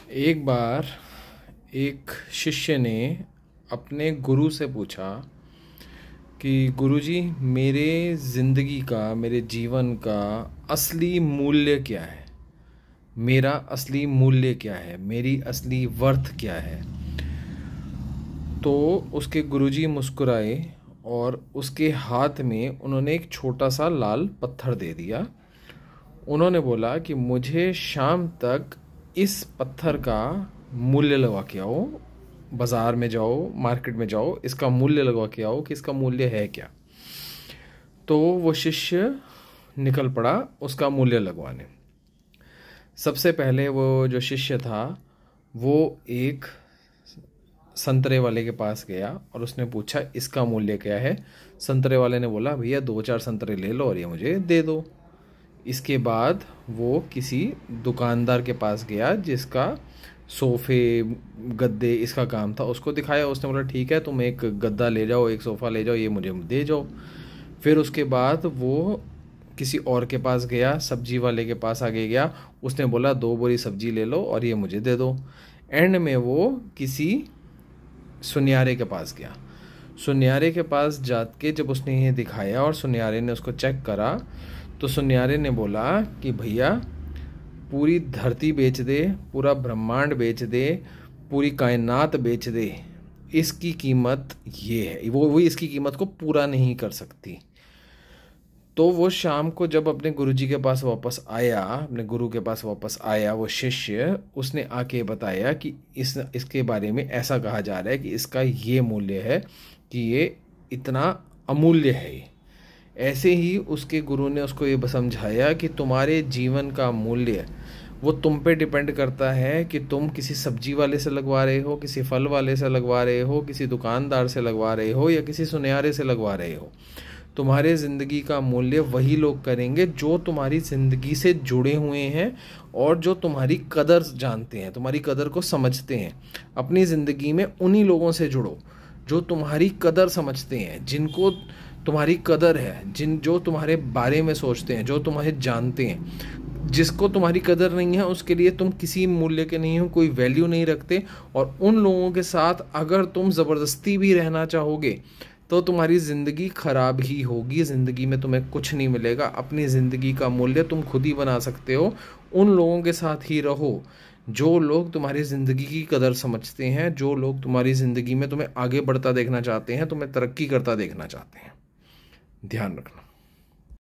एक बार एक शिष्य ने अपने गुरु से पूछा कि गुरुजी, मेरे ज़िंदगी का, मेरे जीवन का असली मूल्य क्या है? मेरा असली मूल्य क्या है? मेरी असली वर्थ क्या है? तो उसके गुरुजी मुस्कुराए और उसके हाथ में उन्होंने एक छोटा सा लाल पत्थर दे दिया। उन्होंने बोला कि मुझे शाम तक इस पत्थर का मूल्य लगवा के आओ। बाज़ार में जाओ, मार्केट में जाओ, इसका मूल्य लगवा के आओ कि इसका मूल्य है क्या। तो वो शिष्य निकल पड़ा उसका मूल्य लगवाने। सबसे पहले वो जो शिष्य था वो एक संतरे वाले के पास गया और उसने पूछा इसका मूल्य क्या है। संतरे वाले ने बोला, भैया 2-4 संतरे ले लो और ये मुझे दे दो। इसके बाद वो किसी दुकानदार के पास गया जिसका सोफ़े गद्दे इसका काम था, उसको दिखाया। उसने बोला ठीक है, तुम एक गद्दा ले जाओ, एक सोफ़ा ले जाओ, ये मुझे दे जाओ। फिर उसके बाद वो किसी और के पास गया, सब्जी वाले के पास आगे गया। उसने बोला 2 बोरी सब्जी ले लो और ये मुझे दे दो। एंड में वो किसी सुनियारे के पास गया। सुनियारे के पास जाके जब उसने ये दिखाया और सुनियारे ने उसको चेक करा तो सुनियारे ने बोला कि भैया पूरी धरती बेच दे, पूरा ब्रह्मांड बेच दे, पूरी कायनात बेच दे, इसकी कीमत ये है, वो इसकी कीमत को पूरा नहीं कर सकती। तो वो शाम को जब अपने गुरुजी के पास वापस आया, अपने गुरु के पास वापस आया, वो शिष्य उसने आके बताया कि इसके बारे में ऐसा कहा जा रहा है कि इसका ये मूल्य है, कि ये इतना अमूल्य है। ऐसे ही उसके गुरु ने उसको ये समझाया कि तुम्हारे जीवन का मूल्य वो तुम पे डिपेंड करता है कि तुम किसी सब्जी वाले से लगवा रहे हो, किसी फल वाले से लगवा रहे हो, किसी दुकानदार से लगवा रहे हो या किसी सुनियारे से लगवा रहे हो। तुम्हारे ज़िंदगी का मूल्य वही लोग करेंगे जो तुम्हारी ज़िंदगी से जुड़े हुए हैं और जो तुम्हारी कदर जानते हैं, तुम्हारी कदर को समझते हैं। अपनी ज़िंदगी में उन्हीं लोगों से जुड़ो जो तुम्हारी कदर समझते हैं, जिनको तुम्हारी कदर है, जो तुम्हारे बारे में सोचते हैं, जो तुम्हें जानते हैं। जिसको तुम्हारी कदर नहीं है उसके लिए तुम किसी मूल्य के नहीं हो, कोई वैल्यू नहीं रखते। और उन लोगों के साथ अगर तुम ज़बरदस्ती भी रहना चाहोगे तो तुम्हारी ज़िंदगी ख़राब ही होगी। ज़िंदगी में तुम्हें कुछ नहीं मिलेगा। अपनी ज़िंदगी का मूल्य तुम खुद ही बना सकते हो। उन लोगों के साथ ही रहो जो लोग तुम्हारी ज़िंदगी की कदर समझते हैं, जो लोग तुम्हारी ज़िंदगी में तुम्हें आगे बढ़ता देखना चाहते हैं, तुम्हें तरक्की करता देखना चाहते हैं। ध्यान रखना।